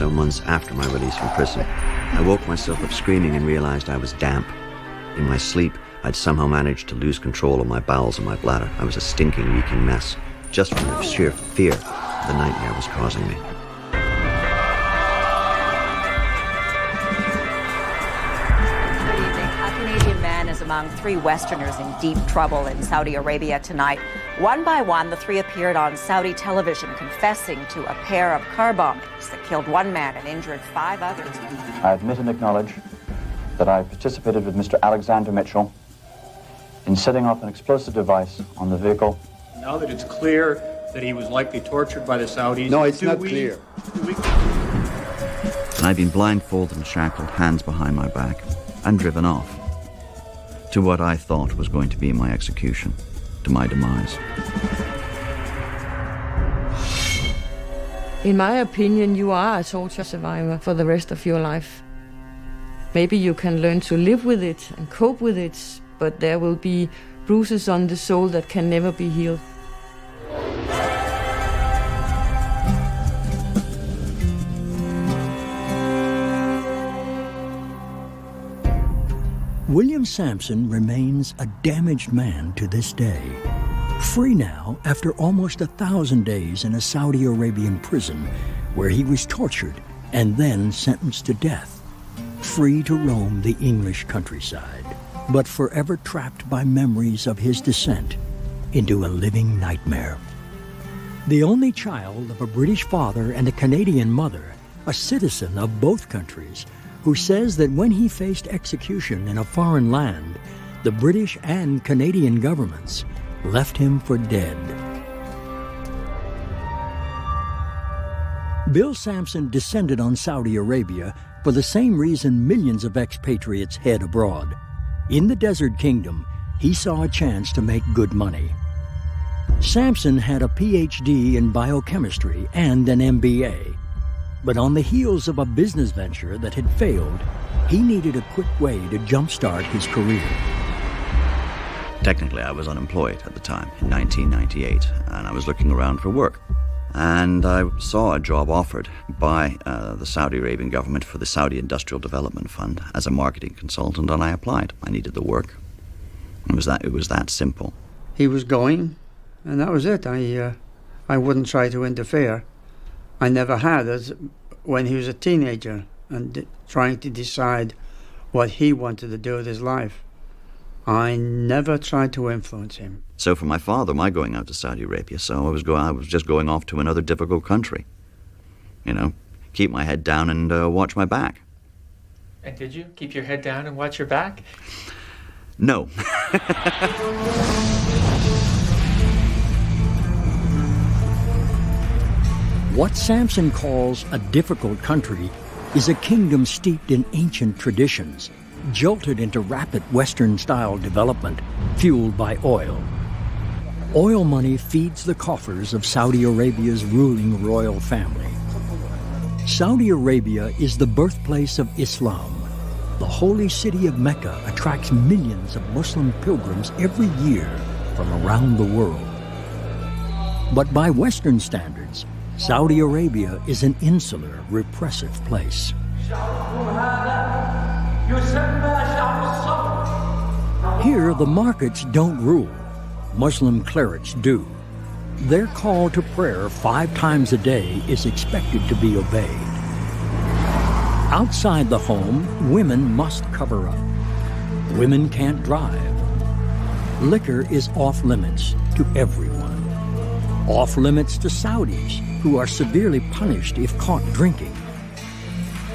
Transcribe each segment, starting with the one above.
so months after my release from prison. I woke myself up screaming and realized I was damp. In my sleep, I'd somehow managed to lose control of my bowels and my bladder. I was a stinking, reeking mess, just from the sheer fear the nightmare was causing me. Good evening. A Canadian man is among 3 Westerners in deep trouble in Saudi Arabia tonight. One by one, the 3 appeared on Saudi television confessing to a pair of car bombings that killed 1 man and injured 5 others. I admit and acknowledge that I participated with Mr. Alexander Mitchell in setting off an explosive device on the vehicle. Now that it's clear that he was likely tortured by the Saudis... No, it's not clear. And I'd been blindfolded and shackled, hands behind my back, and driven off to what I thought was going to be my execution, to my demise. In my opinion, you are a torture survivor for the rest of your life. Maybe you can learn to live with it and cope with it, but there will be bruises on the soul that can never be healed. William Sampson remains a damaged man to this day. Free now after almost 1,000 days in a Saudi Arabian prison where he was tortured and then sentenced to death. Free to roam the English countryside, but forever trapped by memories of his descent into a living nightmare. The only child of a British father and a Canadian mother, a citizen of both countries, who says that when he faced execution in a foreign land, the British and Canadian governments left him for dead. Bill Sampson descended on Saudi Arabia for the same reason millions of expatriates head abroad. In the Desert Kingdom, he saw a chance to make good money. Sampson had a PhD in biochemistry and an MBA. But on the heels of a business venture that had failed, he needed a quick way to jumpstart his career. Technically, I was unemployed at the time, in 1998, and I was looking around for work. And I saw a job offered by the Saudi Arabian government for the Saudi Industrial Development Fund as a marketing consultant, and I applied. I needed the work. It was that simple. He was going, and that was it. I wouldn't try to interfere. I never had, as when he was a teenager and trying to decide what he wanted to do with his life. I never tried to influence him. So for my father, my going out to Saudi Arabia, so I was just going off to another difficult country. You know, keep my head down and watch my back. And did you keep your head down and watch your back? No. What Sampson calls a difficult country is a kingdom steeped in ancient traditions, jolted into rapid Western-style development, fueled by oil. Oil money feeds the coffers of Saudi Arabia's ruling royal family. Saudi Arabia is the birthplace of Islam. The holy city of Mecca attracts millions of Muslim pilgrims every year from around the world. But by Western standards, Saudi Arabia is an insular, repressive place. Here, the markets don't rule. Muslim clerics do. Their call to prayer 5 times a day is expected to be obeyed. Outside the home, women must cover up. Women can't drive. Liquor is off limits to everyone. Off limits to Saudis, who are severely punished if caught drinking.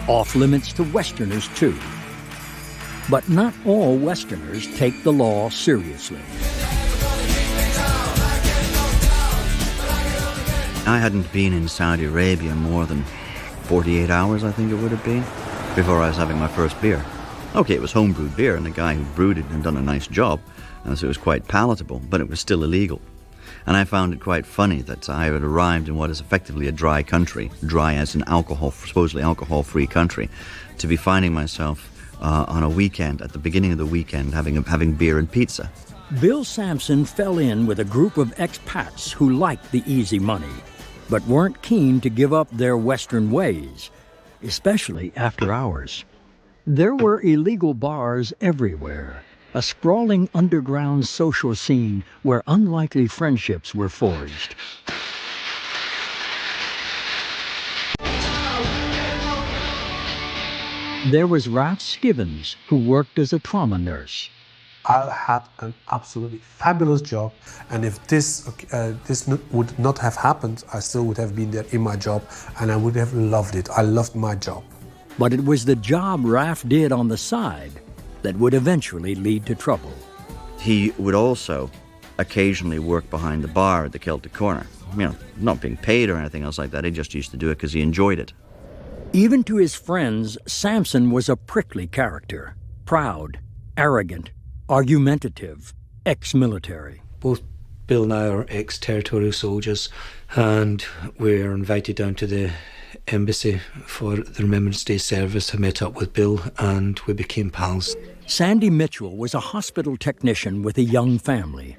Off limits to Westerners, too. But not all Westerners take the law seriously. I hadn't been in Saudi Arabia more than 48 hours, I think it would have been, before I was having my first beer. Okay, it was homebrewed beer, and the guy who brewed it had done a nice job, and so it was quite palatable, but it was still illegal. And I found it quite funny that I had arrived in what is effectively a dry country, dry as an supposedly alcohol-free country, to be finding myself on a weekend, at the beginning of the weekend, having beer and pizza. Bill Sampson fell in with a group of expats who liked the easy money, but weren't keen to give up their Western ways. especially after hours. There were illegal bars everywhere, a sprawling underground social scene where unlikely friendships were forged. There was Ralph Skivens, who worked as a trauma nurse. I had an absolutely fabulous job, and if this would not have happened, I still would have been there in my job, and I would have loved it. I loved my job. But it was the job Ralph did on the side that would eventually lead to trouble. He would also occasionally work behind the bar at the Celtic Corner. You know, not being paid or anything else like that. He just used to do it because he enjoyed it. Even to his friends, Samson was a prickly character, proud, arrogant, argumentative, ex-military. Both Bill and I are ex-territorial soldiers, and we're invited down to the embassy for the Remembrance Day service. I met up with Bill and we became pals. Sandy Mitchell was a hospital technician with a young family.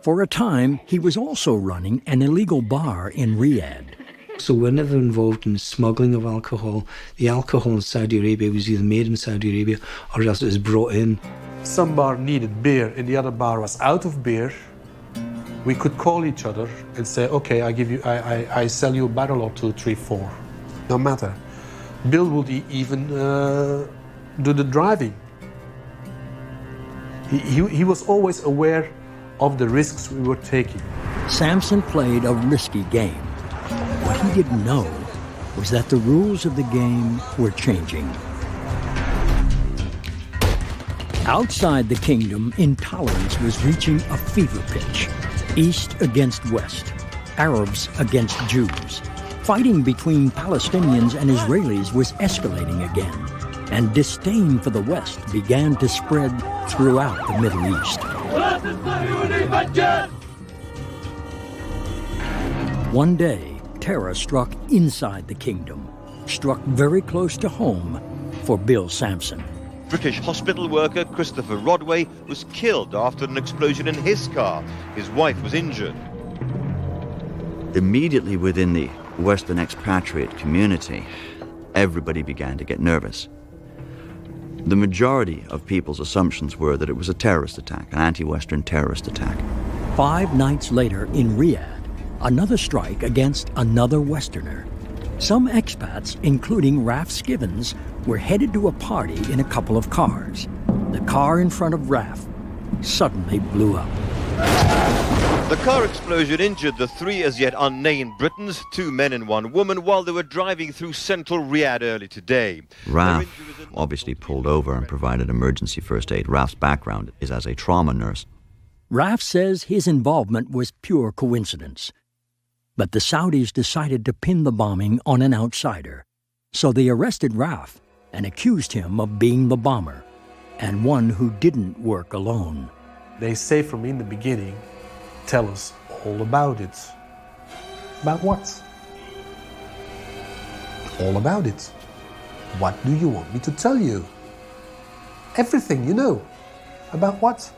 For a time, he was also running an illegal bar in Riyadh. So we're never involved in smuggling of alcohol. The alcohol in Saudi Arabia was either made in Saudi Arabia or else it was brought in. Some bar needed beer and the other bar was out of beer. We could call each other and say, okay, I sell you a barrel or 2, 3, 4. No matter. Bill would even do the driving. He was always aware of the risks we were taking. Samson played a risky game. What he didn't know was that the rules of the game were changing. Outside the kingdom, intolerance was reaching a fever pitch. East against West, Arabs against Jews. Fighting between Palestinians and Israelis was escalating again, and disdain for the West began to spread throughout the Middle East. One day, terror struck inside the kingdom, struck very close to home for Bill Samson. British hospital worker Christopher Rodway was killed after an explosion in his car. His wife was injured. Immediately within the Western expatriate community, everybody began to get nervous. The majority of people's assumptions were that it was a terrorist attack, an anti-Western terrorist attack. 5 nights later in Riyadh, another strike against another Westerner. Some expats, including Ralph Skivens, were headed to a party in a couple of cars. The car in front of Ralph suddenly blew up. The car explosion injured the 3 as yet unnamed Britons, 2 men and 1 woman, while they were driving through central Riyadh early today. Ralph obviously pulled over and provided emergency first aid. Ralph's background is as a trauma nurse. Ralph says his involvement was pure coincidence. But the Saudis decided to pin the bombing on an outsider. So they arrested Ralph and accused him of being the bomber and one who didn't work alone. They say from in the beginning, tell us all about it. About what? All about it. What do you want me to tell you? Everything you know. About what?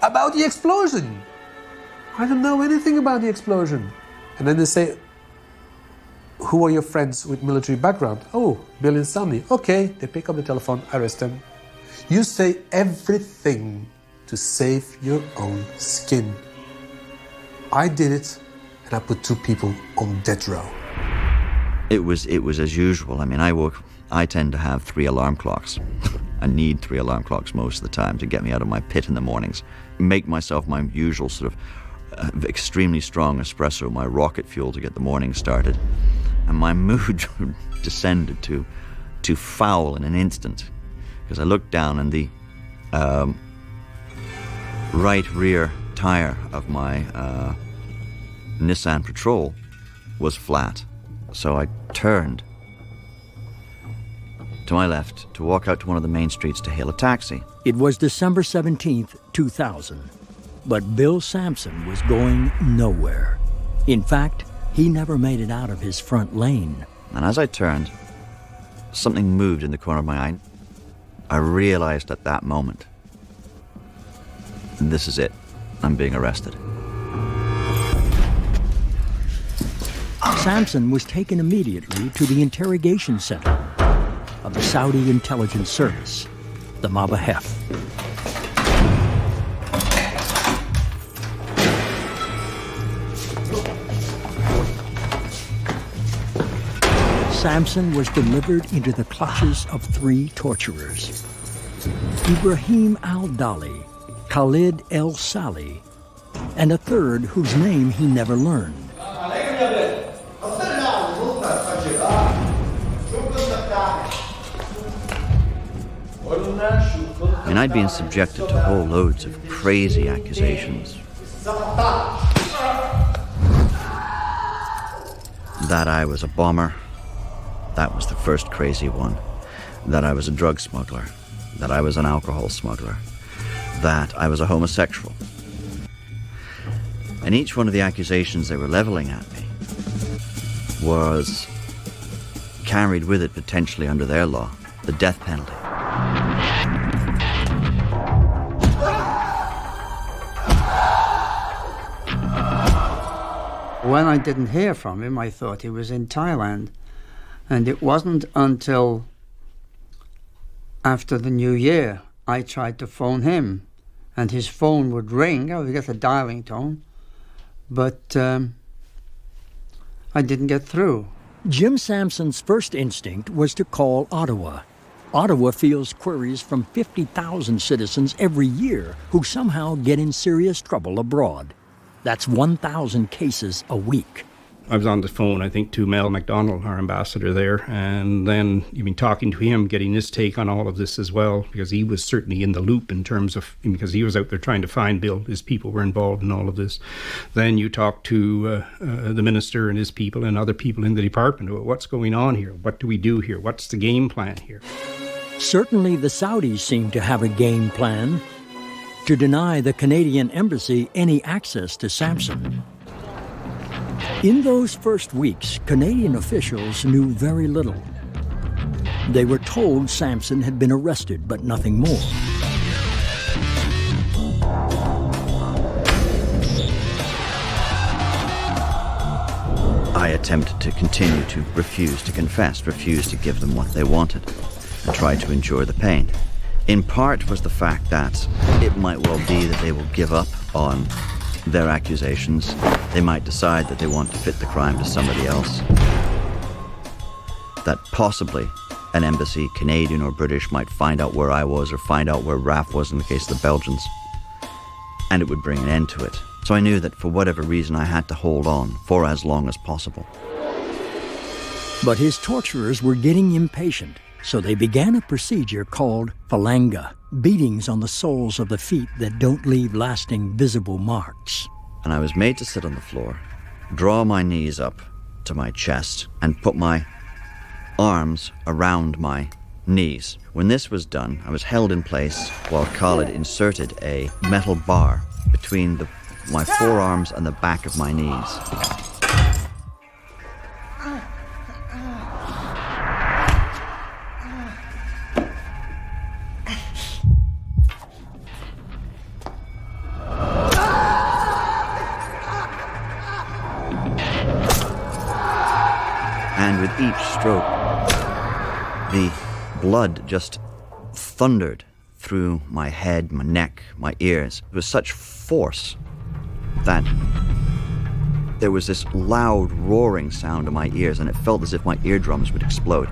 About the explosion. I don't know anything about the explosion. And then they say, who are your friends with military background? Oh, Bill and Sandy. Okay, they pick up the telephone, arrest them. You say everything to save your own skin. I did it, and I put 2 people on death row. It was as usual. I mean, I tend to have 3 alarm clocks. I need 3 alarm clocks most of the time to get me out of my pit in the mornings. Make myself my usual sort of extremely strong espresso, my rocket fuel to get the morning started. And my mood descended to foul in an instant, because I looked down and the right rear tire of my Nissan Patrol was flat. So I turned to my left to walk out to one of the main streets to hail a taxi. It was December 17th, 2000. But Bill Samson was going nowhere. In fact, he never made it out of his front lane. And as I turned, something moved in the corner of my eye. I realized at that moment, this is it. I'm being arrested. Samson was taken immediately to the interrogation center. of the Saudi intelligence service, the Mabahef. Samson was delivered into the clutches of 3 torturers: Ibrahim al-Dali, Khalid el-Sali, and a third whose name he never learned. And I'd been subjected to whole loads of crazy accusations. That I was a bomber. That was the first crazy one. That I was a drug smuggler. That I was an alcohol smuggler. That I was a homosexual. And each one of the accusations they were leveling at me was carried with it, potentially under their law, the death penalty. When I didn't hear from him, I thought he was in Thailand. And it wasn't until after the New Year I tried to phone him, and his phone would ring. I would get a dialing tone, but I didn't get through. Jim Samson's first instinct was to call Ottawa. Ottawa fields queries from 50,000 citizens every year who somehow get in serious trouble abroad. That's 1,000 cases a week. I was on the phone, I think, to Mel MacDonald, our ambassador there, and then you've been talking to him, getting his take on all of this as well, because he was certainly in the loop in terms of, because he was out there trying to find Bill. His people were involved in all of this. Then you talk to the minister and his people and other people in the department about what's going on here, what do we do here, what's the game plan here. Certainly the Saudis seem to have a game plan to deny the Canadian embassy any access to Samson. In those first weeks, Canadian officials knew very little. They were told Samson had been arrested, but nothing more. I attempted to continue to refuse to confess, refuse to give them what they wanted, and try to endure the pain. In part was the fact that it might well be that they will give up on their accusations. They might decide that they want to fit the crime to somebody else. That possibly an embassy, Canadian or British, might find out where I was or find out where Raf was in the case of the Belgians, and it would bring an end to it. So I knew that for whatever reason I had to hold on for as long as possible. But his torturers were getting impatient, so they began a procedure called phalanga, beatings on the soles of the feet that don't leave lasting visible marks. And I was made to sit on the floor, draw my knees up to my chest, and put my arms around my knees. When this was done, I was held in place while Khalid inserted a metal bar between my forearms and the back of my knees. And with each stroke, the blood just thundered through my head, my neck, my ears. With such force that there was this loud roaring sound in my ears, and it felt as if my eardrums would explode.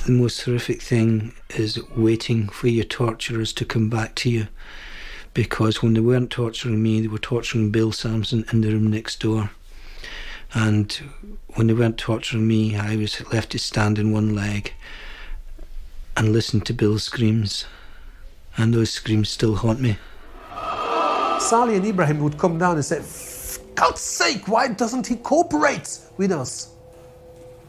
The most horrific thing is waiting for your torturers to come back to you, because when they weren't torturing me, they were torturing Bill Samson in the room next door. And when they weren't torturing me, I was left to stand on one leg and listen to Bill's screams, and those screams still haunt me. Sali and Ibrahim would come down and say, "For God's sake, why doesn't he cooperate with us?"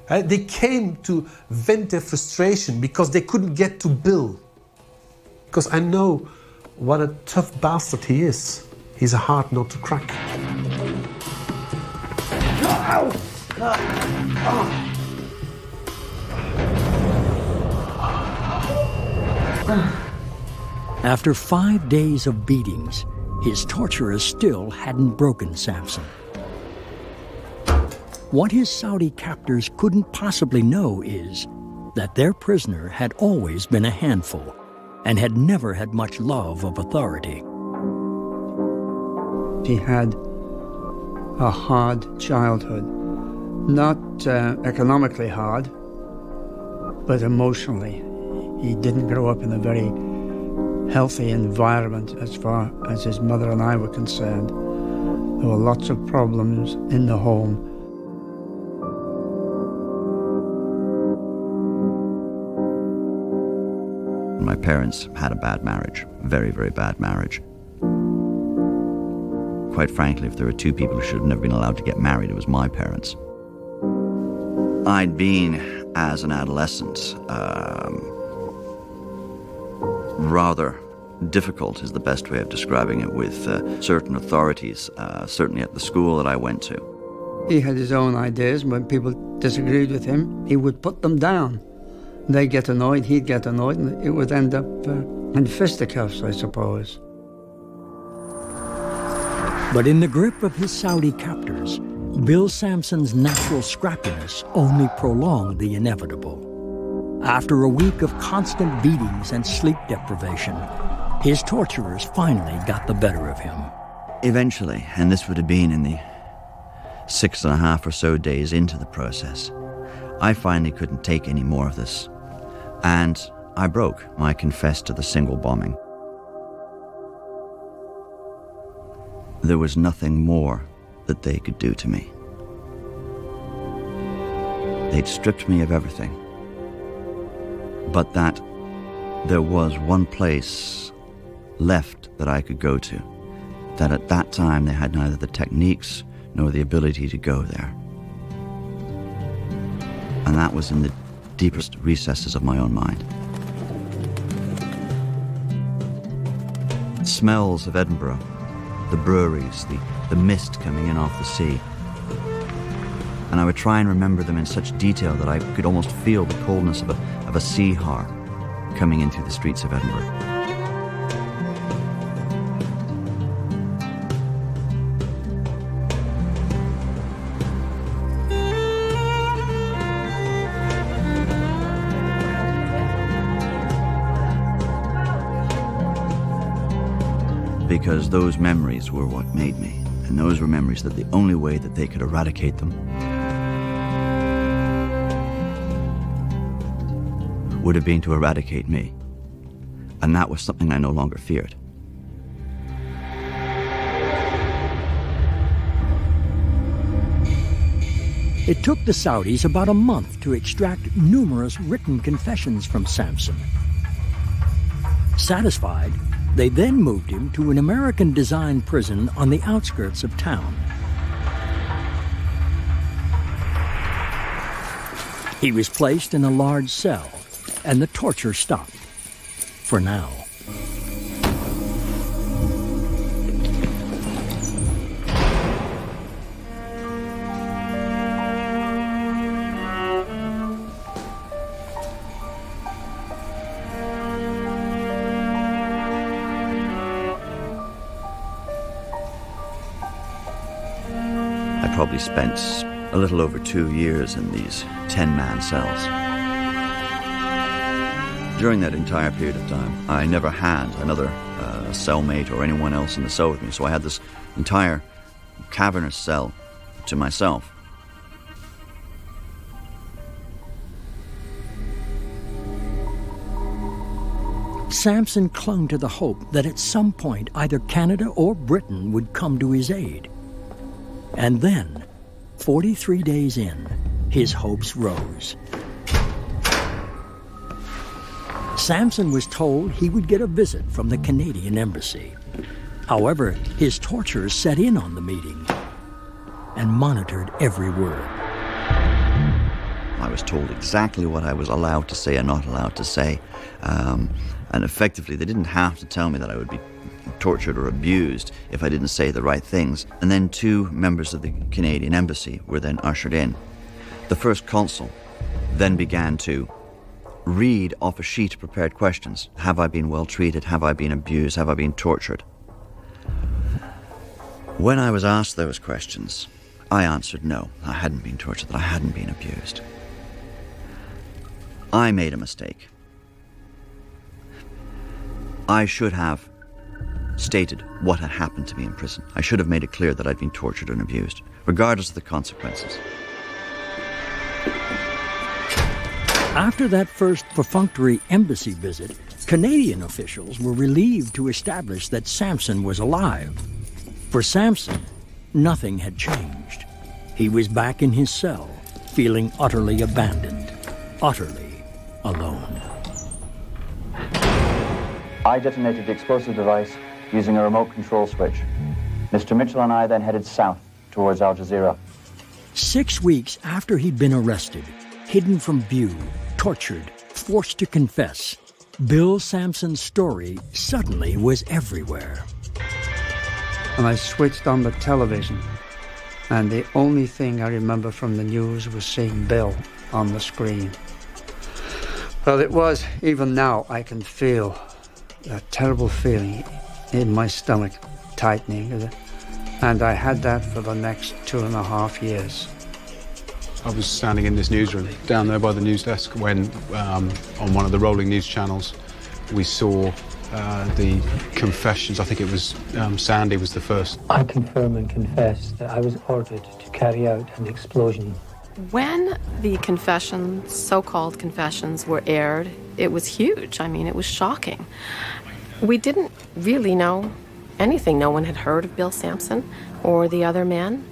They came to vent their frustration because they couldn't get to Bill. Because I know what a tough bastard he is. He's a hard nut to crack. After 5 days of beatings, his torturers still hadn't broken Samson. What his Saudi captors couldn't possibly know is that their prisoner had always been a handful and had never had much love of authority. He had a hard childhood. Not economically hard, but emotionally. He didn't grow up in a very healthy environment as far as his mother and I were concerned. There were lots of problems in the home. My parents had a bad marriage, very, very bad marriage. Quite frankly, if there were two people who should have never been allowed to get married, it was my parents. I'd been, as an adolescent, rather difficult is the best way of describing it, with certain authorities, certainly at the school that I went to. He had his own ideas. When people disagreed with him, he would put them down. They'd get annoyed, he'd get annoyed, and it would end up in fisticuffs, I suppose. But in the grip of his Saudi captors, Bill Sampson's natural scrappiness only prolonged the inevitable. After a week of constant beatings and sleep deprivation, his torturers finally got the better of him. Eventually, and this would have been in the 6.5 or so days into the process, I finally couldn't take any more of this. And I broke. I confessed to the single bombing. There was nothing more that they could do to me. They'd stripped me of everything. But that there was one place left that I could go to, that at that time they had neither the techniques nor the ability to go there. And that was in the deepest recesses of my own mind. Smells of Edinburgh, the breweries, the mist coming in off the sea. And I would try and remember them in such detail that I could almost feel the coldness of a sea harp coming in through the streets of Edinburgh. Because those memories were what made me. And those were memories that the only way that they could eradicate them would have been to eradicate me. And that was something I no longer feared. It took the Saudis about a month to extract numerous written confessions from Samson. Satisfied, they then moved him to an American-designed prison on the outskirts of town. He was placed in a large cell, and the torture stopped. For now. I probably spent a little over 2 years in these 10-man cells. During that entire period of time, I never had another cellmate or anyone else in the cell with me, so I had this entire cavernous cell to myself. Samson clung to the hope that at some point either Canada or Britain would come to his aid. And then, 43 days in, his hopes rose. Samson was told he would get a visit from the Canadian embassy. However, his torturers set in on the meeting and monitored every word. I was told exactly what I was allowed to say and not allowed to say. And effectively, they didn't have to tell me that I would be tortured or abused if I didn't say the right things. And then 2 members of the Canadian embassy were then ushered in. The first consul then began to read off a sheet prepared questions. Have I been well treated? Have I been abused? Have I been tortured? When I was asked those questions, I answered no, I hadn't been tortured, that I hadn't been abused. I made a mistake. I should have stated what had happened to me in prison. I should have made it clear that I'd been tortured and abused, regardless of the consequences. After that first perfunctory embassy visit, Canadian officials were relieved to establish that Sampson was alive. For Sampson, nothing had changed. He was back in his cell, feeling utterly abandoned, utterly alone. I detonated the explosive device using a remote control switch. Mr. Mitchell and I then headed south towards Al Jazeera. 6 weeks after he'd been arrested, hidden from view, tortured, forced to confess, Bill Sampson's story suddenly was everywhere. And I switched on the television, and the only thing I remember from the news was seeing Bill on the screen. Well, it was, even now, I can feel that terrible feeling in my stomach tightening, and I had that for the next 2.5 years. I was standing in this newsroom down there by the news desk when on one of the rolling news channels we saw the confessions. I think it was Sandy was the first. I confirm and confess that I was ordered to carry out an explosion. When the confessions, so-called confessions, were aired, it was huge. I mean, it was shocking. We didn't really know anything. No one had heard of Bill Sampson or the other men.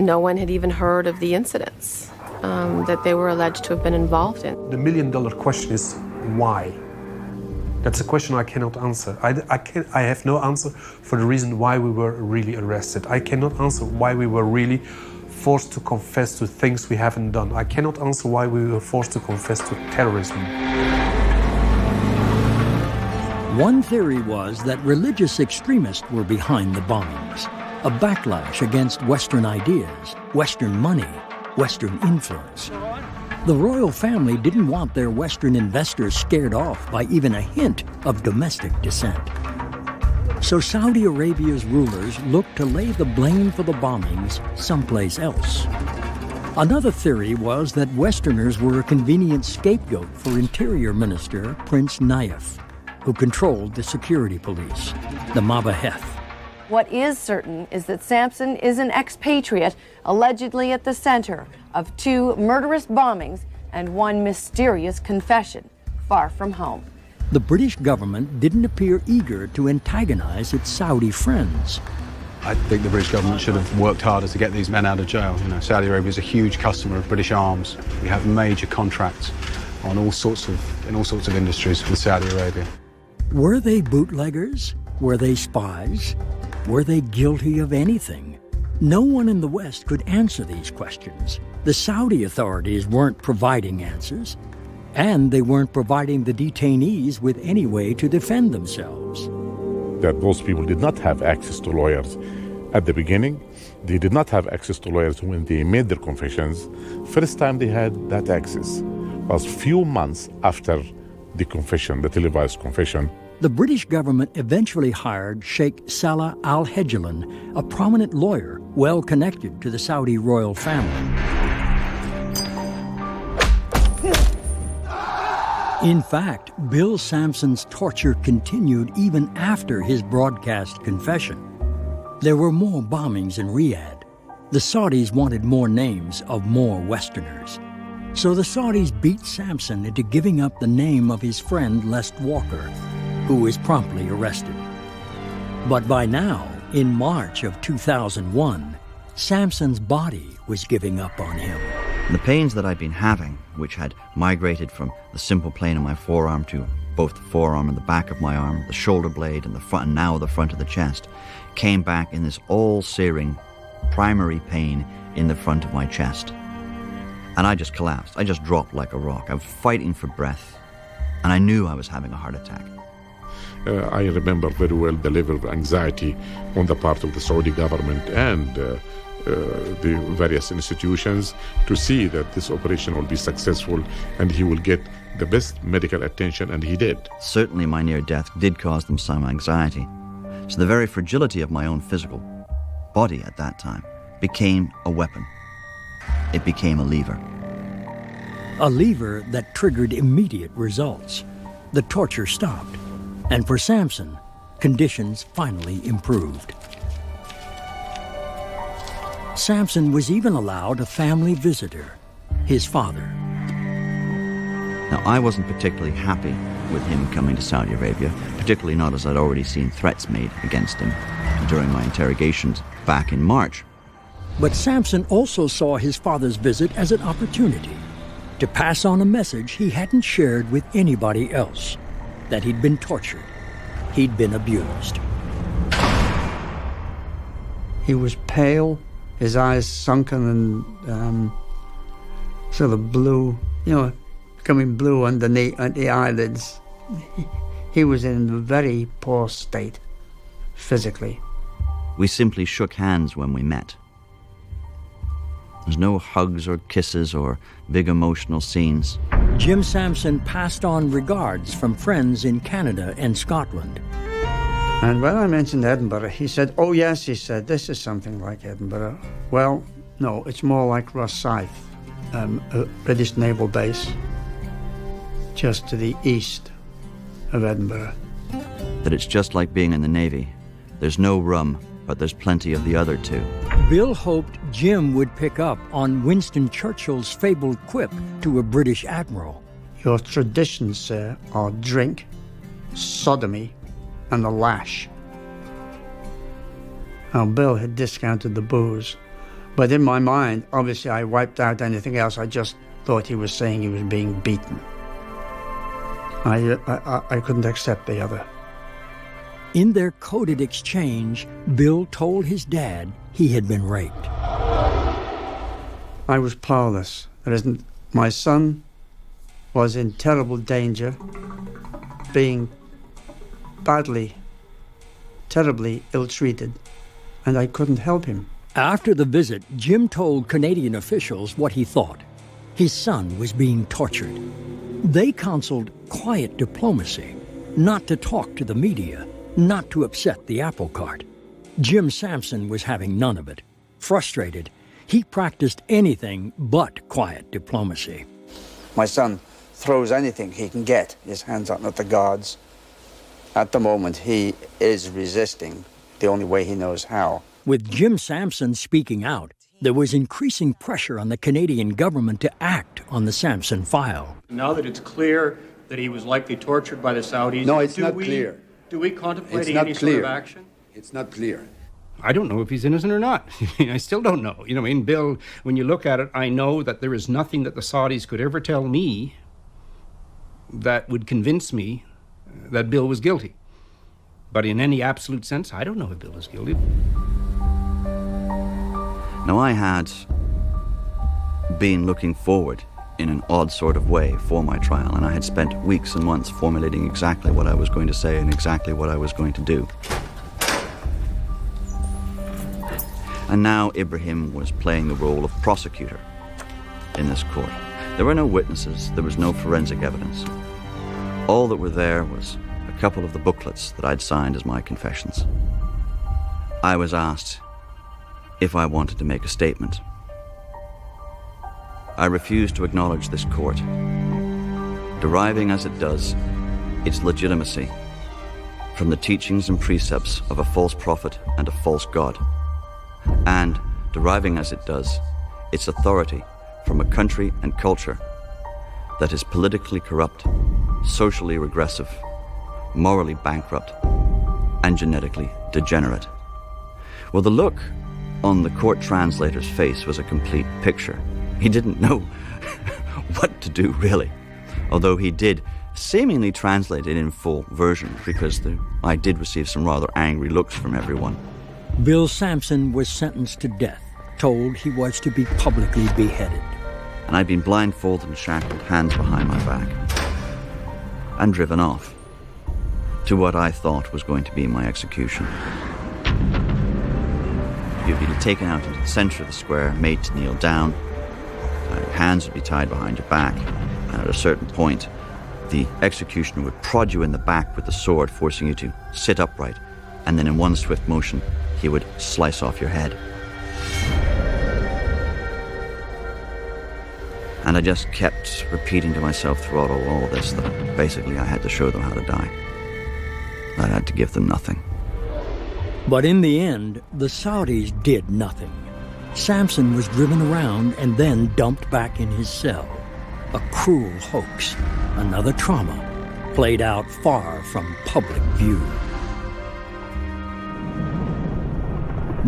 No one had even heard of the incidents that they were alleged to have been involved in. The million-dollar question is why? That's a question I cannot answer. I have no answer for the reason why we were really arrested. I cannot answer why we were really forced to confess to things we haven't done. I cannot answer why we were forced to confess to terrorism. One theory was that religious extremists were behind the bombings. A backlash against Western ideas, Western money, Western influence. The royal family didn't want their Western investors scared off by even a hint of domestic dissent. So Saudi Arabia's rulers looked to lay the blame for the bombings someplace else. Another theory was that Westerners were a convenient scapegoat for Interior Minister Prince Nayef, who controlled the security police, the Mabaheth. What is certain is that Sampson is an expatriate, allegedly at the center of 2 murderous bombings and 1 mysterious confession, far from home. The British government didn't appear eager to antagonize its Saudi friends. I think the British government should have worked harder to get these men out of jail. You know, Saudi Arabia is a huge customer of British arms. We have major contracts on in all sorts of industries with Saudi Arabia. Were they bootleggers? Were they spies? Were they guilty of anything? No one in the West could answer these questions. The Saudi authorities weren't providing answers, and they weren't providing the detainees with any way to defend themselves. That those people did not have access to lawyers at the beginning. They did not have access to lawyers when they made their confessions. First time they had that access was few months after the confession, the televised confession. The British government eventually hired Sheikh Salah al-Hegelan, a prominent lawyer well connected to the Saudi royal family. In fact, Bill Sampson's torture continued even after his broadcast confession. There were more bombings in Riyadh. The Saudis wanted more names of more Westerners. So the Saudis beat Sampson into giving up the name of his friend Les Walker, who was promptly arrested. But by now, in March of 2001, Sampson's body was giving up on him. The pains that I'd been having, which had migrated from the simple pain in my forearm to both the forearm and the back of my arm, the shoulder blade and the front, and now the front of the chest, came back in this all-searing primary pain in the front of my chest. And I just collapsed. I just dropped like a rock. I was fighting for breath, and I knew I was having a heart attack. I remember very well the level of anxiety on the part of the Saudi government and the various institutions to see that this operation will be successful and he will get the best medical attention, and he did. Certainly my near death did cause them some anxiety. So the very fragility of my own physical body at that time became a weapon. It became a lever. A lever that triggered immediate results. The torture stopped, and for Sampson, conditions finally improved. Sampson was even allowed a family visitor, his father. Now, I wasn't particularly happy with him coming to Saudi Arabia, particularly not as I'd already seen threats made against him during my interrogations back in March. But Sampson also saw his father's visit as an opportunity to pass on a message he hadn't shared with anybody else, that he'd been tortured, he'd been abused. He was pale, his eyes sunken and sort of blue, becoming blue underneath the eyelids. He was in a very poor state, physically. We simply shook hands when we met. There's no hugs or kisses or big emotional scenes. Jim Sampson passed on regards from friends in Canada and Scotland. And when I mentioned Edinburgh, he said, oh yes, he said, this is something like Edinburgh. Well, no, it's more like Rosyth, a British naval base, just to the east of Edinburgh. That it's just like being in the Navy. There's no rum, but there's plenty of the other two. Bill hoped Jim would pick up on Winston Churchill's fabled quip to a British admiral. Your traditions, sir, are drink, sodomy, and the lash. Now, Bill had discounted the booze, but in my mind, obviously I wiped out anything else. I just thought he was saying he was being beaten. I couldn't accept the other. In their coded exchange, Bill told his dad he had been raped. I was powerless. My son was in terrible danger, being badly, terribly ill-treated, and I couldn't help him. After the visit, Jim told Canadian officials what he thought. His son was being tortured. They counseled quiet diplomacy, not to talk to the media, not to upset the apple cart. Jim Sampson was having none of it. Frustrated, he practiced anything but quiet diplomacy. My son throws anything he can get his hands on at the gods. At the moment, he is resisting the only way he knows how. With Jim Sampson speaking out, there was increasing pressure on the Canadian government to act on the Sampson file. Now that it's clear that he was likely tortured by the Saudis, no, it's not clear. Do we contemplate any sort of action? It's not clear. I don't know if he's innocent or not. I still don't know. Bill, when you look at it, I know that there is nothing that the Saudis could ever tell me that would convince me that Bill was guilty. But in any absolute sense, I don't know if Bill is guilty. Now, I had been looking forward in an odd sort of way for my trial, and I had spent weeks and months formulating exactly what I was going to say and exactly what I was going to do. And now Ibrahim was playing the role of prosecutor in this court. There were no witnesses, there was no forensic evidence. All that were there was a couple of the booklets that I'd signed as my confessions. I was asked if I wanted to make a statement. I refused to acknowledge this court, deriving as it does its legitimacy from the teachings and precepts of a false prophet and a false god, and deriving as it does its authority from a country and culture that is politically corrupt, socially regressive, morally bankrupt, and genetically degenerate. Well, the look on the court translator's face was a complete picture. He didn't know what to do, really, although he did seemingly translate it in full version, because I did receive some rather angry looks from everyone. Bill Sampson was sentenced to death, told he was to be publicly beheaded. And I'd been blindfolded and shackled, hands behind my back, and driven off to what I thought was going to be my execution. You'd be taken out into the center of the square, made to kneel down. Your hands would be tied behind your back, and at a certain point, the executioner would prod you in the back with the sword, forcing you to sit upright, and then in one swift motion, he would slice off your head. And I just kept repeating to myself throughout all this that basically I had to show them how to die. I had to give them nothing. But in the end, the Saudis did nothing. Sampson was driven around and then dumped back in his cell. A cruel hoax, another trauma, played out far from public view.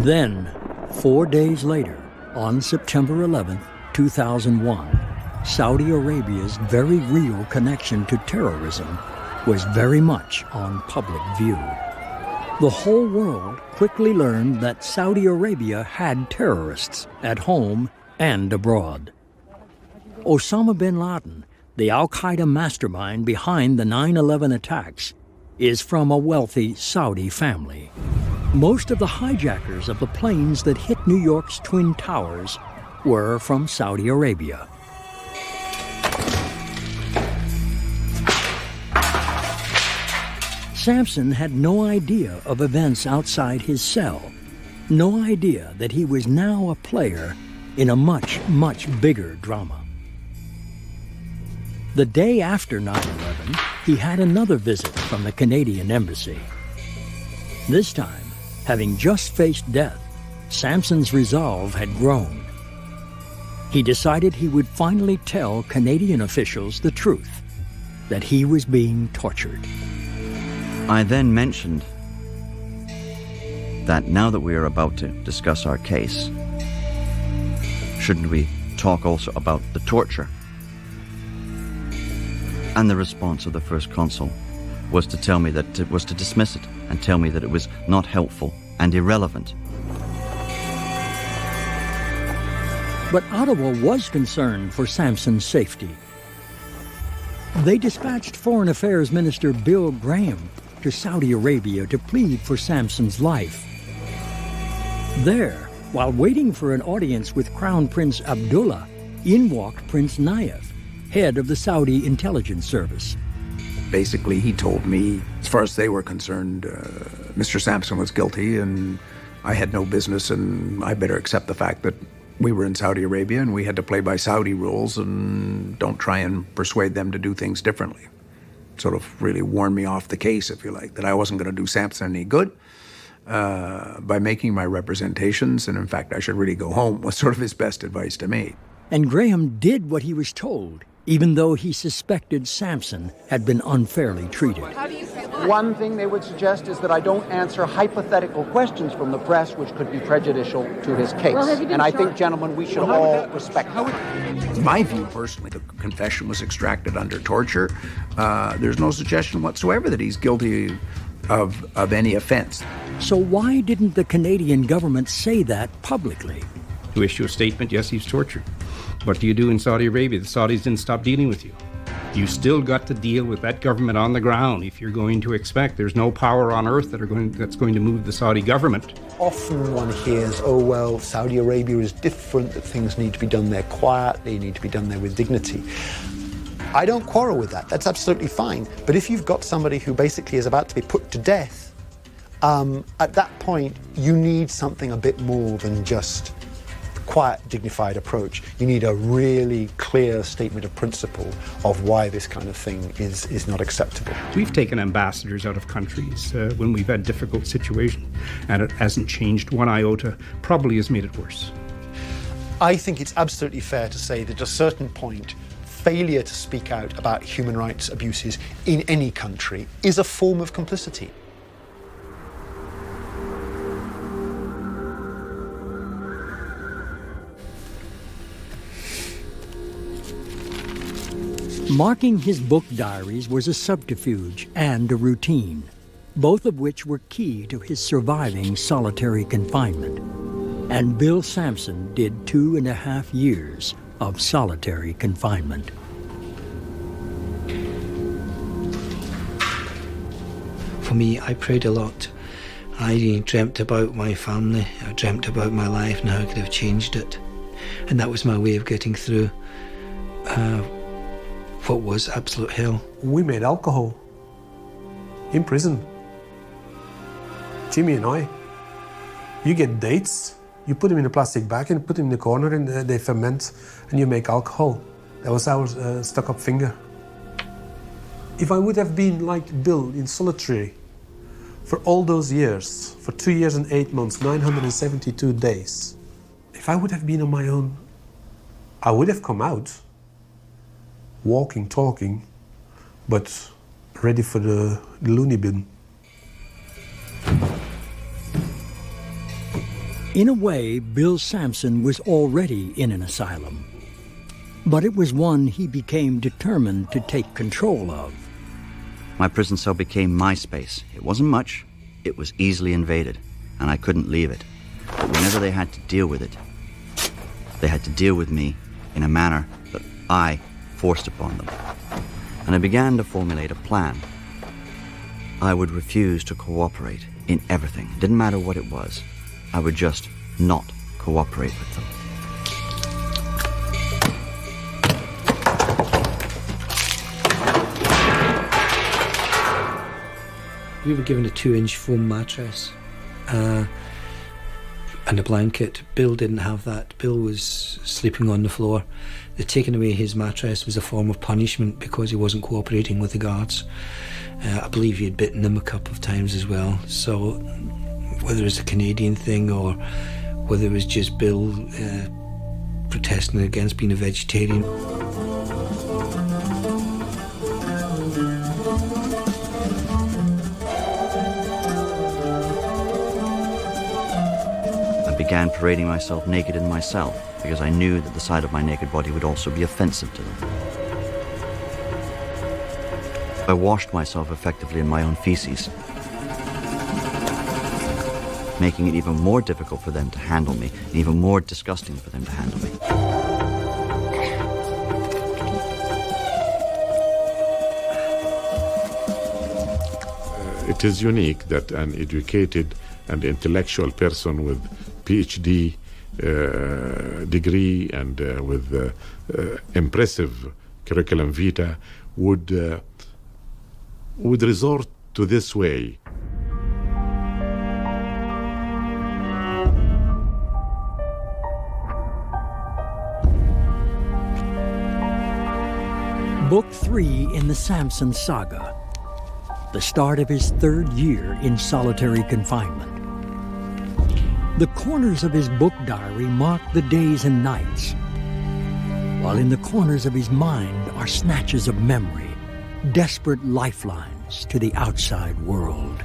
Then, 4 days later, on September 11th, 2001, Saudi Arabia's very real connection to terrorism was very much on public view. The whole world quickly learned that Saudi Arabia had terrorists at home and abroad. Osama bin Laden, the al-Qaeda mastermind behind the 9/11 attacks, is from a wealthy Saudi family. Most of the hijackers of the planes that hit New York's Twin Towers were from Saudi Arabia. Sampson had no idea of events outside his cell, no idea that he was now a player in a much, much bigger drama. The day after 9/11, he had another visit from the Canadian embassy. This time, having just faced death, Sampson's resolve had grown. He decided he would finally tell Canadian officials the truth, that he was being tortured. I then mentioned that now that we are about to discuss our case, shouldn't we talk also about the torture? And the response of the first consul was to tell me that it was to dismiss it and tell me that it was not helpful and irrelevant. But Ottawa was concerned for Sampson's safety. They dispatched Foreign Affairs Minister Bill Graham to Saudi Arabia to plead for Sampson's life. There, while waiting for an audience with Crown Prince Abdullah, in walked Prince Nayef, head of the Saudi intelligence service. Basically, he told me, as far as they were concerned, Mr. Sampson was guilty and I had no business and I better accept the fact that we were in Saudi Arabia and we had to play by Saudi rules and don't try and persuade them to do things differently. Sort of really warned me off the case, if you like, that I wasn't going to do Sampson any good by making my representations, and in fact, I should really go home, was sort of his best advice to me. And Graham did what he was told, even though he suspected Sampson had been unfairly treated. One thing they would suggest is that I don't answer hypothetical questions from the press which could be prejudicial to his case. And I think, gentlemen, we should all respect that. In my view, personally, the confession was extracted under torture. There's no suggestion whatsoever that he's guilty of any offense. So why didn't the Canadian government say that publicly? To issue a statement, yes, he's tortured. What do you do in Saudi Arabia? The Saudis didn't stop dealing with you. You still got to deal with that government on the ground if you're going to expect. There's no power on earth that's going to move the Saudi government. Often one hears, oh, well, Saudi Arabia is different, that things need to be done there quietly, need to be done there with dignity. I don't quarrel with that. That's absolutely fine. But if you've got somebody who basically is about to be put to death, at that point, you need something a bit more than just quiet, dignified approach. You need a really clear statement of principle of why this kind of thing is not acceptable. We've taken ambassadors out of countries when we've had difficult situations, and it hasn't changed one iota, probably has made it worse. I think it's absolutely fair to say that at a certain point, failure to speak out about human rights abuses in any country is a form of complicity. Marking his book diaries was a subterfuge and a routine, both of which were key to his surviving solitary confinement. And Bill Sampson did 2.5 years of solitary confinement. for me, I prayed a lot. I dreamt about my family, I dreamt about my life and how I could have changed it. And that was my way of getting through what was absolute hell. We made alcohol in prison. Jimmy and I. You get dates, you put them in a plastic bag and put them in the corner and they ferment and you make alcohol. That was our stuck-up finger. If I would have been like Bill in solitary for all those years, for 2 years and 8 months, 972 days, if I would have been on my own, I would have come out, walking, talking, but ready for the loony bin. In a way, Bill Sampson was already in an asylum, but it was one he became determined to take control of. My prison cell became my space. It wasn't much, it was easily invaded, and I couldn't leave it. But whenever they had to deal with it, they had to deal with me in a manner that I forced upon them. And I began to formulate a plan. I would refuse to cooperate in everything. Didn't matter what it was. I would just not cooperate with them. We were given a 2-inch foam mattress and a blanket. Bill didn't have that. Bill was sleeping on the floor. The taking away his mattress was a form of punishment because he wasn't cooperating with the guards. I believe he had bitten them a couple of times as well. So whether it's a Canadian thing or whether it was just Bill protesting against being a vegetarian. I began parading myself naked in my cell because I knew that the sight of my naked body would also be offensive to them. I washed myself effectively in my own feces, making it even more difficult for them to handle me, and even more disgusting for them to handle me. It is unique that an educated and intellectual person with PhD degree and with impressive curriculum vitae would resort to this way. Book 3 in the Sampson saga, the start of his 3rd year in solitary confinement. The corners of his book diary mark the days and nights, while in the corners of his mind are snatches of memory, desperate lifelines to the outside world.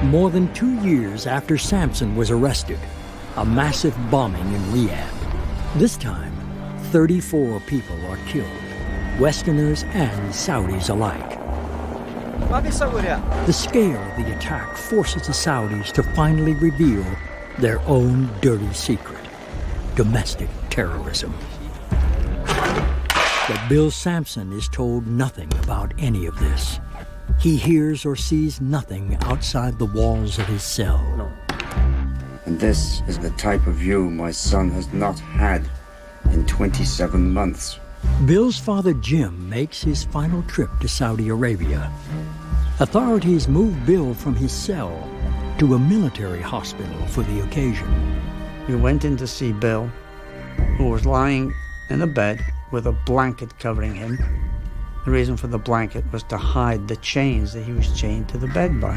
More than 2 years after Sampson was arrested, a massive bombing in Riyadh. This time, 34 people are killed, Westerners and Saudis alike. The scale of the attack forces the Saudis to finally reveal their own dirty secret: domestic terrorism. But Bill Sampson is told nothing about any of this. He hears or sees nothing outside the walls of his cell. And this is the type of view my son has not had in 27 months. Bill's father, Jim, makes his final trip to Saudi Arabia. Authorities move Bill from his cell to a military hospital for the occasion. We went in to see Bill, who was lying in a bed with a blanket covering him. The reason for the blanket was to hide the chains that he was chained to the bed by.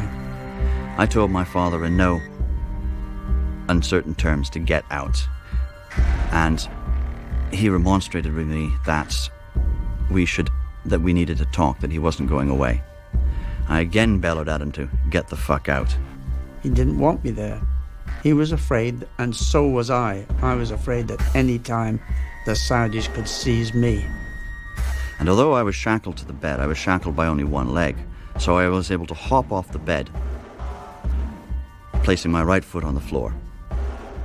I told my father in no uncertain terms to get out, and he remonstrated with me that we needed to talk, that he wasn't going away. I again bellowed at him to get the fuck out. He didn't want me there. He was afraid, and so was I. I was afraid that any time the Saudis could seize me. And although I was shackled to the bed, I was shackled by only one leg, so I was able to hop off the bed, placing my right foot on the floor,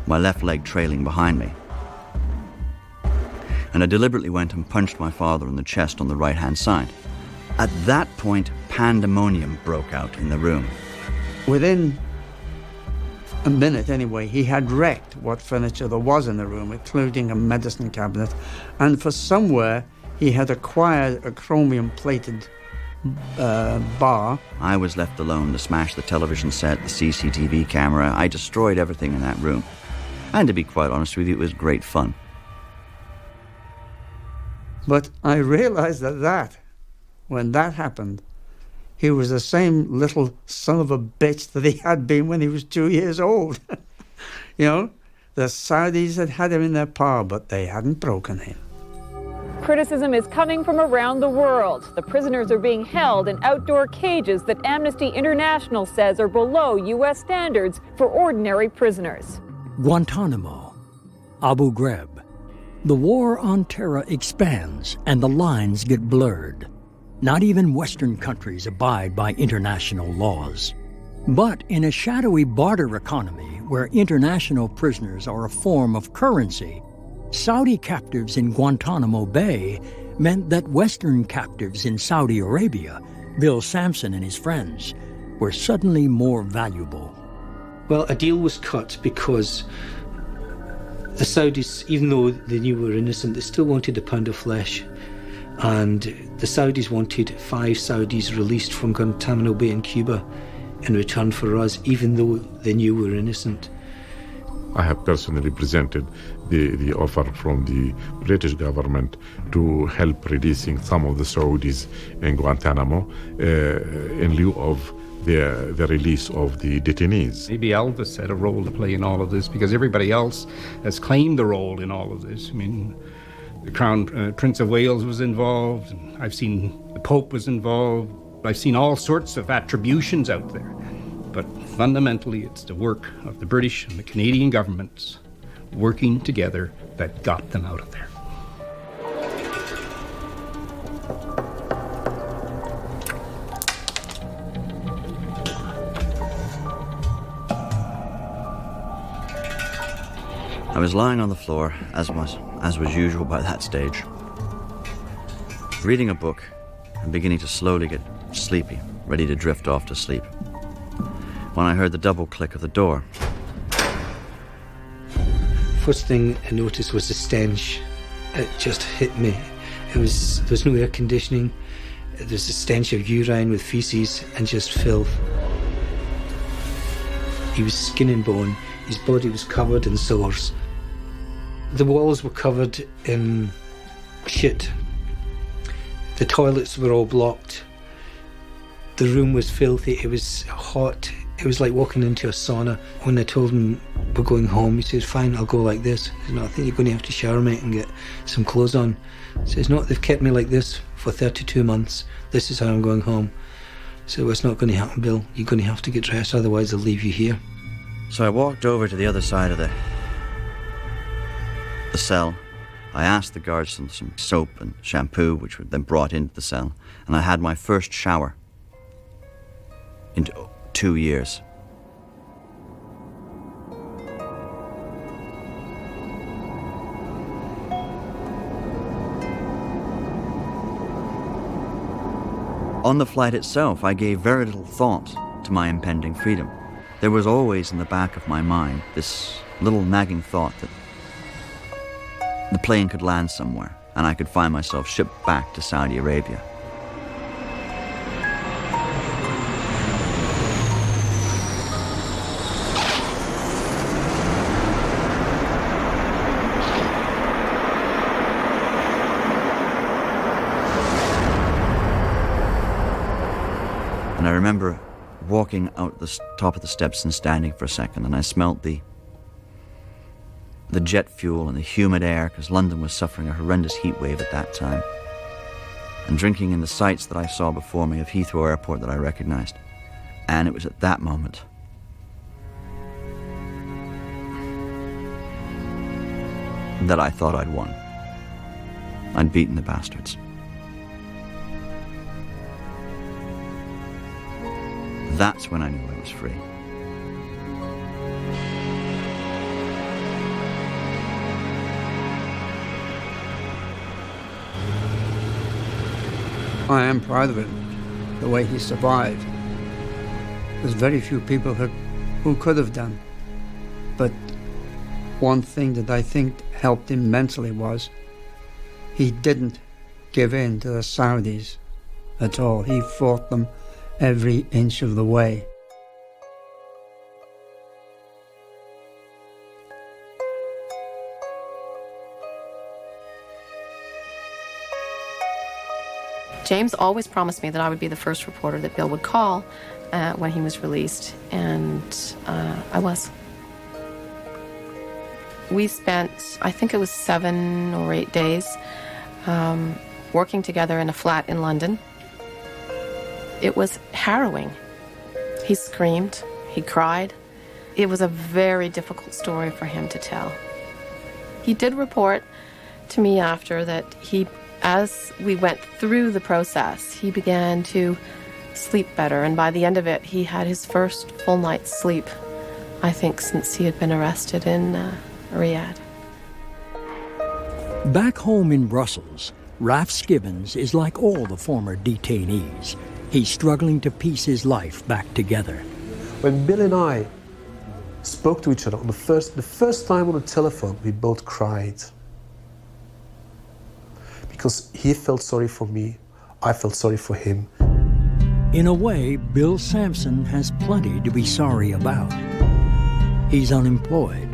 my left leg trailing behind me. And I deliberately went and punched my father in the chest on the right-hand side. At that point, pandemonium broke out in the room. Within a minute, anyway, he had wrecked what furniture there was in the room, including a medicine cabinet, and for somewhere he had acquired a chromium-plated bar. I was left alone to smash the television set, the CCTV camera. I destroyed everything in that room. And to be quite honest with you, it was great fun. But I realized that when that happened, he was the same little son of a bitch that he had been when he was 2 years old. You know, the Saudis had him in their power, but they hadn't broken him. Criticism is coming from around the world. The prisoners are being held in outdoor cages that Amnesty International says are below U.S. standards for ordinary prisoners. Guantanamo, Abu Ghraib. The war on terror expands and the lines get blurred. Not even Western countries abide by international laws. But in a shadowy barter economy where international prisoners are a form of currency, Saudi captives in Guantanamo Bay meant that Western captives in Saudi Arabia, Bill Sampson and his friends, were suddenly more valuable. Well, a deal was cut because the Saudis, even though they knew we were innocent, they still wanted a pound of flesh. And the Saudis wanted 5 Saudis released from Guantanamo Bay in Cuba in return for us, even though they knew we were innocent. I have personally presented the offer from the British government to help releasing some of the Saudis in Guantanamo in lieu of the release of the detainees. Maybe Elvis had a role to play in all of this because everybody else has claimed the role in all of this. I mean, the Crown Prince of Wales was involved, and I've seen the Pope was involved. I've seen all sorts of attributions out there. But fundamentally, it's the work of the British and the Canadian governments working together that got them out of there. I was lying on the floor, as was usual by that stage, reading a book and beginning to slowly get sleepy, ready to drift off to sleep, when I heard the double click of the door. First thing I noticed was the stench. It just hit me. There was no air conditioning. There was a stench of urine with feces and just filth. He was skin and bone. His body was covered in sores. The walls were covered in shit. The toilets were all blocked. The room was filthy. It was hot. It was like walking into a sauna. When I told him we're going home, he says, fine, I'll go like this. He says, no, I think you're going to have to shower, mate, and get some clothes on. He says, no, they've kept me like this for 32 months. This is how I'm going home. So it's not going to happen, Bill. You're going to have to get dressed, otherwise they'll leave you here. So I walked over to the other side of the cell. I asked the guards for some soap and shampoo, which were then brought into the cell, and I had my first shower in 2 years. On the flight itself, I gave very little thought to my impending freedom. There was always in the back of my mind this little nagging thought that the plane could land somewhere and I could find myself shipped back to Saudi Arabia. And I remember walking out the top of the steps and standing for a second, and I smelt the jet fuel and the humid air, because London was suffering a horrendous heat wave at that time, and drinking in the sights that I saw before me of Heathrow Airport that I recognized. And it was at that moment that I thought I'd won. I'd beaten the bastards. That's when I knew I was free. I am proud of him, the way he survived. There's very few people who could have done. But one thing that I think helped him mentally was he didn't give in to the Saudis at all. He fought them every inch of the way. James always promised me that I would be the first reporter that Bill would call when he was released, and I was. We spent, I think it was 7 or 8 days, working together in a flat in London. It was harrowing. He screamed, he cried. It was a very difficult story for him to tell. He did report to me after that as we went through the process, he began to sleep better, and by the end of it, he had his first full night's sleep, I think, since he had been arrested in Riyadh. Back home in Brussels, Ralph Skibbons is like all the former detainees. He's struggling to piece his life back together. When Bill and I spoke to each other on the first time on the telephone, we both cried. Because he felt sorry for me, I felt sorry for him. In a way, Bill Sampson has plenty to be sorry about. He's unemployed.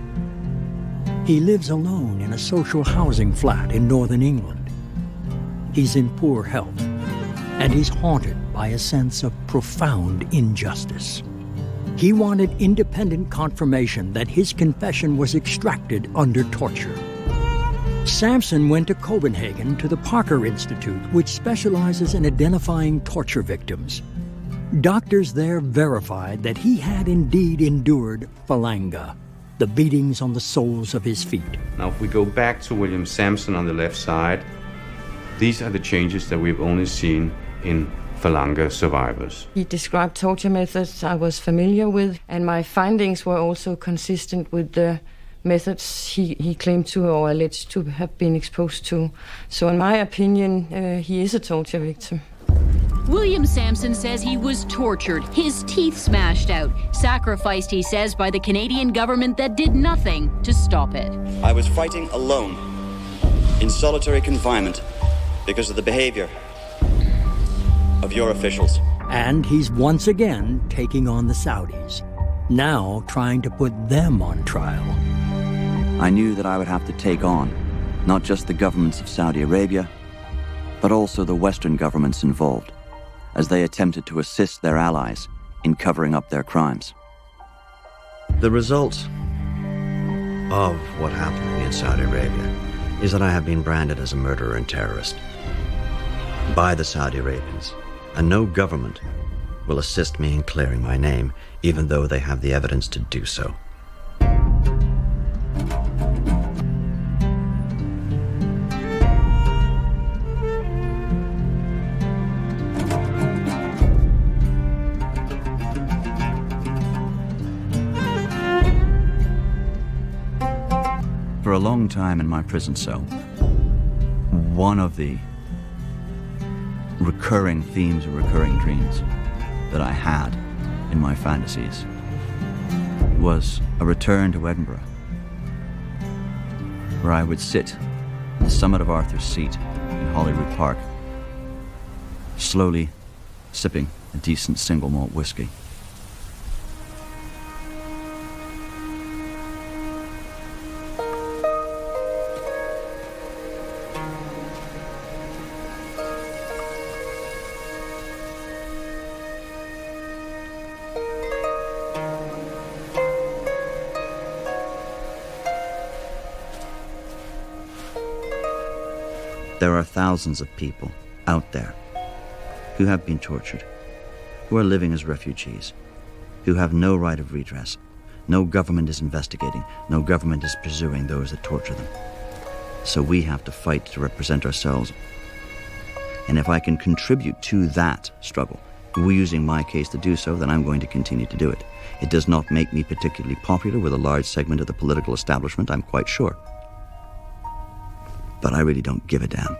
He lives alone in a social housing flat in northern England. He's in poor health, and he's haunted by a sense of profound injustice. He wanted independent confirmation that his confession was extracted under torture. Sampson went to Copenhagen to the Parker Institute, which specializes in identifying torture victims. Doctors there verified that he had indeed endured phalanga, the beatings on the soles of his feet. Now, if we go back to William Sampson on the left side, these are the changes that we've only seen in phalanga survivors. He described torture methods I was familiar with, and my findings were also consistent with the methods he claimed to or alleged to have been exposed to. So in my opinion, he is a torture victim. William Sampson says he was tortured, his teeth smashed out, sacrificed, he says, by the Canadian government that did nothing to stop it. I was fighting alone, in solitary confinement, because of the behavior of your officials. And he's once again taking on the Saudis, now trying to put them on trial. I knew that I would have to take on not just the governments of Saudi Arabia, but also the Western governments involved, as they attempted to assist their allies in covering up their crimes. The result of what happened to me in Saudi Arabia is that I have been branded as a murderer and terrorist by the Saudi Arabians, and no government will assist me in clearing my name, even though they have the evidence to do so. For a long time in my prison cell, one of the recurring themes or recurring dreams that I had in my fantasies was a return to Edinburgh, where I would sit on the summit of Arthur's Seat in Holyrood Park, slowly sipping a decent single malt whiskey. There are thousands of people out there who have been tortured, who are living as refugees, who have no right of redress. No government is investigating, no government is pursuing those that torture them. So we have to fight to represent ourselves. And if I can contribute to that struggle, we're using my case to do so, then I'm going to continue to do it. It does not make me particularly popular with a large segment of the political establishment, I'm quite sure. But I really don't give a damn.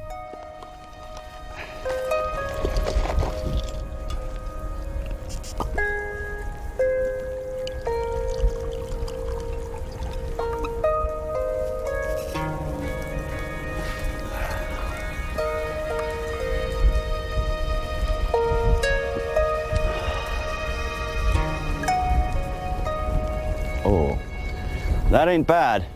Oh, that ain't bad.